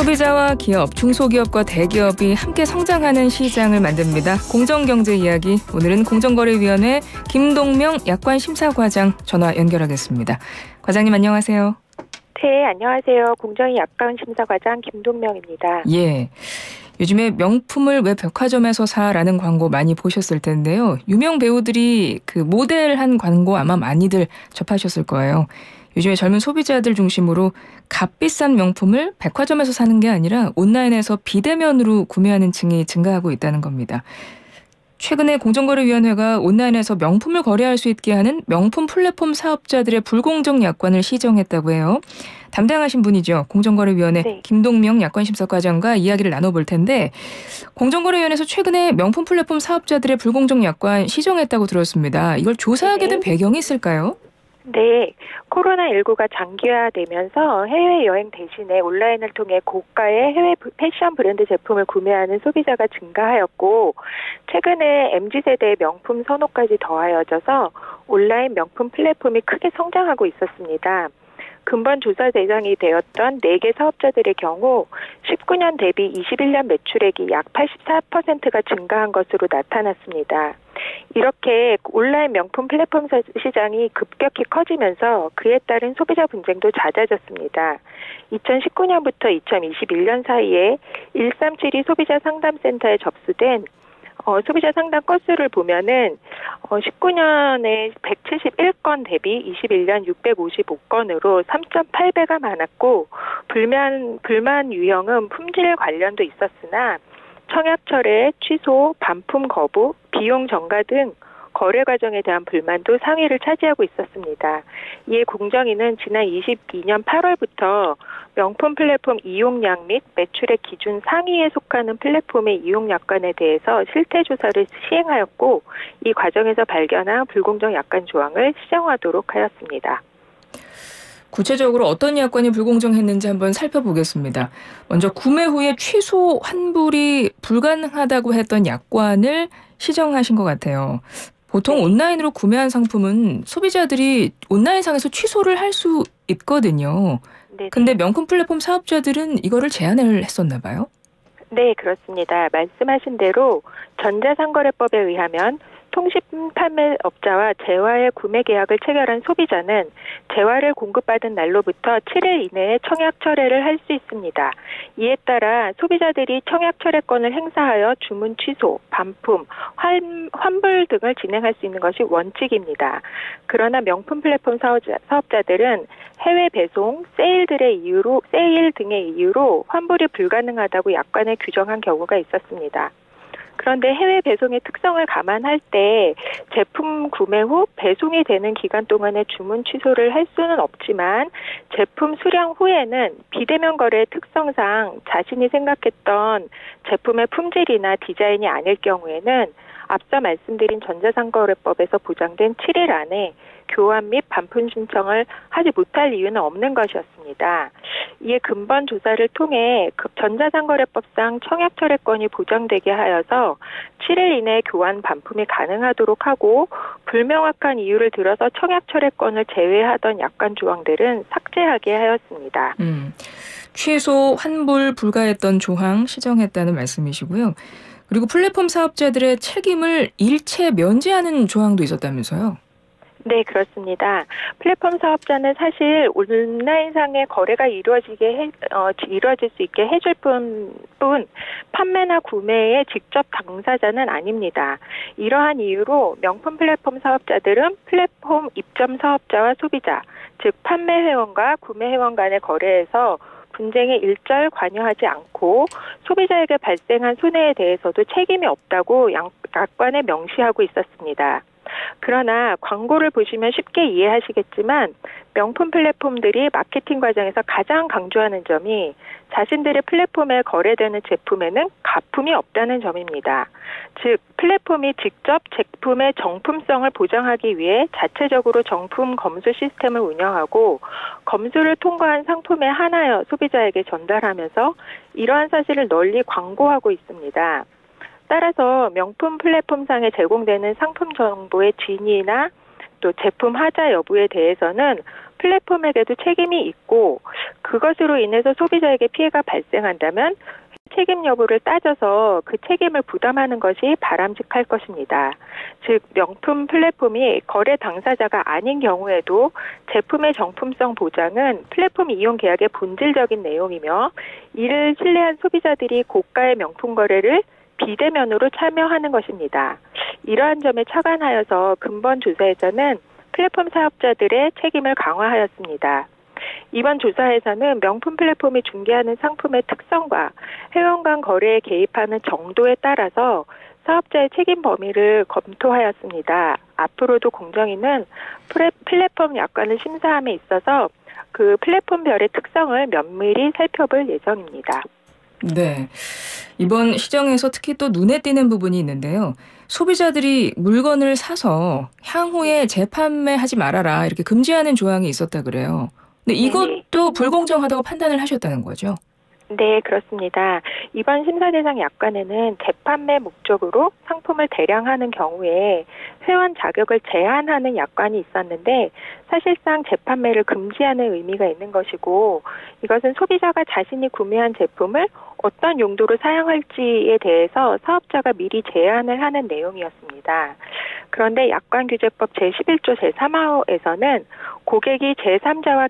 소비자와 기업, 중소기업과 대기업이 함께 성장하는 시장을 만듭니다. 공정경제 이야기, 오늘은 공정거래위원회 김동명 약관심사과장 전화 연결하겠습니다. 과장님 안녕하세요. 네, 안녕하세요. 공정위 약관심사과장 김동명입니다. 예, 요즘에 명품을 왜 백화점에서 사라는 광고 많이 보셨을 텐데요. 유명 배우들이 그 모델한 광고 아마 많이들 접하셨을 거예요. 요즘에 젊은 소비자들 중심으로 값비싼 명품을 백화점에서 사는 게 아니라 온라인에서 비대면으로 구매하는 층이 증가하고 있다는 겁니다. 최근에 공정거래위원회가 온라인에서 명품을 거래할 수 있게 하는 명품 플랫폼 사업자들의 불공정 약관을 시정했다고 해요. 담당하신 분이죠. 공정거래위원회 네. 김동명 약관심사과장과 이야기를 나눠볼 텐데, 공정거래위원회에서 최근에 명품 플랫폼 사업자들의 불공정 약관 시정했다고 들었습니다. 이걸 조사하게 된 배경이 있을까요? 네, 코로나19가 장기화되면서 해외여행 대신에 온라인을 통해 고가의 해외 패션 브랜드 제품을 구매하는 소비자가 증가하였고, 최근에 MZ세대의 명품 선호까지 더하여져서 온라인 명품 플랫폼이 크게 성장하고 있었습니다. 근본 조사 대상이 되었던 4개 사업자들의 경우 19년 대비 21년 매출액이 약 84%가 증가한 것으로 나타났습니다. 이렇게 온라인 명품 플랫폼 시장이 급격히 커지면서 그에 따른 소비자 분쟁도 잦아졌습니다. 2019년부터 2021년 사이에 137이 소비자 상담센터에 접수된 소비자 상담 건수를 보면은 19년에 171건 대비 21년 655건으로 3.8배가 많았고, 불만 유형은 품질 관련도 있었으나 청약 철회, 취소, 반품 거부, 비용 전가 등 거래 과정에 대한 불만도 상위를 차지하고 있었습니다. 이에 공정위는 지난 22년 8월부터 명품 플랫폼 이용량 및 매출액 기준 상위에 속하는 플랫폼의 이용 약관에 대해서 실태 조사를 시행하였고, 이 과정에서 발견한 불공정 약관 조항을 시정하도록 하였습니다. 구체적으로 어떤 약관이 불공정했는지 한번 살펴보겠습니다. 먼저 구매 후에 취소 환불이 불가능하다고 했던 약관을 시정하신 것 같아요. 보통 네. 온라인으로 구매한 상품은 소비자들이 온라인상에서 취소를 할 수 있거든요. 네. 근데 명품 플랫폼 사업자들은 이거를 제한을 했었나 봐요? 네, 그렇습니다. 말씀하신 대로 전자상거래법에 의하면 통신판매업자와 재화의 구매 계약을 체결한 소비자는 재화를 공급받은 날로부터 7일 이내에 청약 철회를 할 수 있습니다. 이에 따라 소비자들이 청약 철회권을 행사하여 주문 취소, 반품, 환불 등을 진행할 수 있는 것이 원칙입니다. 그러나 명품 플랫폼 사업자들은 해외 배송, 세일 등의 이유로 환불이 불가능하다고 약관에 규정한 경우가 있었습니다. 그런데 해외 배송의 특성을 감안할 때 제품 구매 후 배송이 되는 기간 동안에 주문 취소를 할 수는 없지만, 제품 수령 후에는 비대면 거래의 특성상 자신이 생각했던 제품의 품질이나 디자인이 아닐 경우에는 앞서 말씀드린 전자상거래법에서 보장된 7일 안에 교환 및 반품 신청을 하지 못할 이유는 없는 것이었습니다. 이에 근본 조사를 통해 전자상거래법상 청약 철회권이 보장되게 하여서 7일 이내 교환 반품이 가능하도록 하고, 불명확한 이유를 들어서 청약 철회권을 제외하던 약관 조항들은 삭제하게 하였습니다. 취소, 환불 불가했던 조항 시정했다는 말씀이시고요. 그리고 플랫폼 사업자들의 책임을 일체 면제하는 조항도 있었다면서요? 네, 그렇습니다. 플랫폼 사업자는 사실 온라인상의 거래가 이루어질 수 있게 해줄 뿐 판매나 구매의 직접 당사자는 아닙니다. 이러한 이유로 명품 플랫폼 사업자들은 플랫폼 입점 사업자와 소비자, 즉 판매 회원과 구매 회원 간의 거래에서 분쟁에 일절 관여하지 않고 소비자에게 발생한 손해에 대해서도 책임이 없다고 약관에 명시하고 있었습니다. 그러나 광고를 보시면 쉽게 이해하시겠지만, 명품 플랫폼들이 마케팅 과정에서 가장 강조하는 점이 자신들의 플랫폼에 거래되는 제품에는 가품이 없다는 점입니다. 즉, 플랫폼이 직접 제품의 정품성을 보장하기 위해 자체적으로 정품 검수 시스템을 운영하고, 검수를 통과한 상품에 한하여 소비자에게 전달하면서 이러한 사실을 널리 광고하고 있습니다. 따라서 명품 플랫폼상에 제공되는 상품 정보의 진위나 또 제품 하자 여부에 대해서는 플랫폼에게도 책임이 있고, 그것으로 인해서 소비자에게 피해가 발생한다면 책임 여부를 따져서 그 책임을 부담하는 것이 바람직할 것입니다. 즉 명품 플랫폼이 거래 당사자가 아닌 경우에도 제품의 정품성 보장은 플랫폼 이용 계약의 본질적인 내용이며 이를 신뢰한 소비자들이 고가의 명품 거래를 비대면으로 참여하는 것입니다. 이러한 점에 착안하여서 근본 조사에서는 플랫폼 사업자들의 책임을 강화하였습니다. 이번 조사에서는 명품 플랫폼이 중개하는 상품의 특성과 회원 간 거래에 개입하는 정도에 따라서 사업자의 책임 범위를 검토하였습니다. 앞으로도 공정위는 플랫폼 약관을 심사함에 있어서 그 플랫폼별의 특성을 면밀히 살펴볼 예정입니다. 네. 이번 시정에서 특히 또 눈에 띄는 부분이 있는데요. 소비자들이 물건을 사서 향후에 재판매하지 말아라 이렇게 금지하는 조항이 있었다 그래요. 근데 이것도 불공정하다고 판단을 하셨다는 거죠? 네, 그렇습니다. 이번 심사 대상 약관에는 재판매 목적으로 상품을 대량하는 경우에 회원 자격을 제한하는 약관이 있었는데 사실상 재판매를 금지하는 의미가 있는 것이고 이것은 소비자가 자신이 구매한 제품을 어떤 용도로 사용할지에 대해서 사업자가 미리 제안을 하는 내용이었습니다. 그런데 약관규제법 제11조 제3호에서는 고객이 제3자와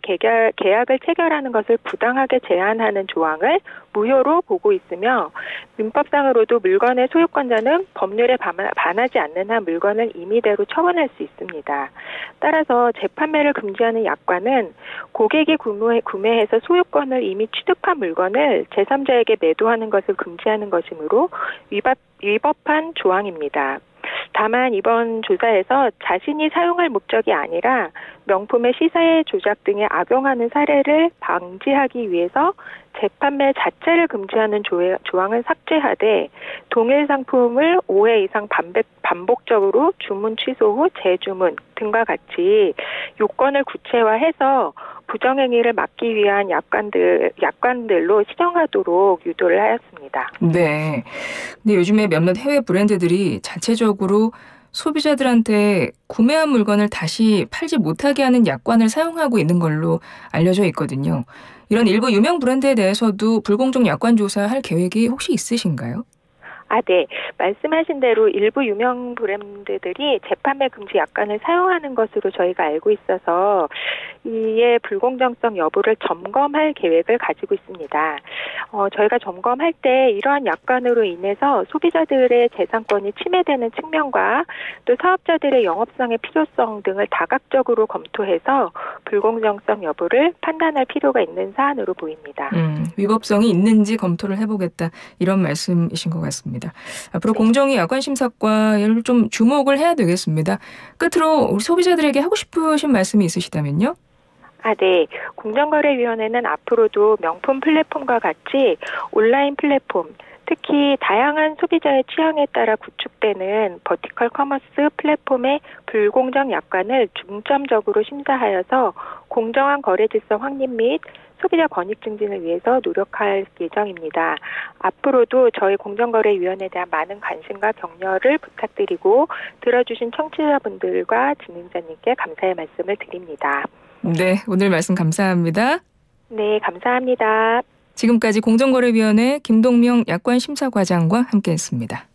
계약을 체결하는 것을 부당하게 제한하는 조항을 무효로 보고 있으며 민법상으로도 물건의 소유권자는 법률에 반하지 않는 한 물건을 임의대로 처분할 수 있습니다. 따라서 재판매를 금지하는 약관은 고객이 구매해서 소유권을 이미 취득한 물건을 제3자에게 매도하는 것을 금지하는 것이므로 위법한 조항입니다. 다만 이번 조사에서 자신이 사용할 목적이 아니라 명품의 시세 조작 등에 악용하는 사례를 방지하기 위해서 재판매 자체를 금지하는 조항을 삭제하되 동일 상품을 5회 이상 반복적으로 주문 취소 후 재주문 등과 같이 요건을 구체화해서 부정행위를 막기 위한 약관들로 시정하도록 유도를 하였습니다. 네. 근데 요즘에 몇몇 해외 브랜드들이 자체적으로 소비자들한테 구매한 물건을 다시 팔지 못하게 하는 약관을 사용하고 있는 걸로 알려져 있거든요. 이런 일부 유명 브랜드에 대해서도 불공정 약관 조사할 계획이 혹시 있으신가요? 네. 말씀하신 대로 일부 유명 브랜드들이 재판매 금지 약관을 사용하는 것으로 저희가 알고 있어서 이의 불공정성 여부를 점검할 계획을 가지고 있습니다. 저희가 점검할 때 이러한 약관으로 인해서 소비자들의 재산권이 침해되는 측면과 또 사업자들의 영업상의 필요성 등을 다각적으로 검토해서 불공정성 여부를 판단할 필요가 있는 사안으로 보입니다. 위법성이 있는지 검토를 해보겠다 이런 말씀이신 것 같습니다. 앞으로 공정위 약관심사과를 좀 주목을 해야 되겠습니다. 끝으로 우리 소비자들에게 하고 싶으신 말씀이 있으시다면요? 네. 공정거래위원회는 앞으로도 명품 플랫폼과 같이 온라인 플랫폼, 특히 다양한 소비자의 취향에 따라 구축되는 버티컬 커머스 플랫폼의 불공정 약관을 중점적으로 심사하여서 공정한 거래 질서 확립 및 소비자 권익 증진을 위해서 노력할 예정입니다. 앞으로도 저희 공정거래위원회에 대한 많은 관심과 격려를 부탁드리고 들어주신 청취자분들과 진행자님께 감사의 말씀을 드립니다. 네, 오늘 말씀 감사합니다. 네, 감사합니다. 지금까지 공정거래위원회 김동명 약관심사과장과 함께했습니다.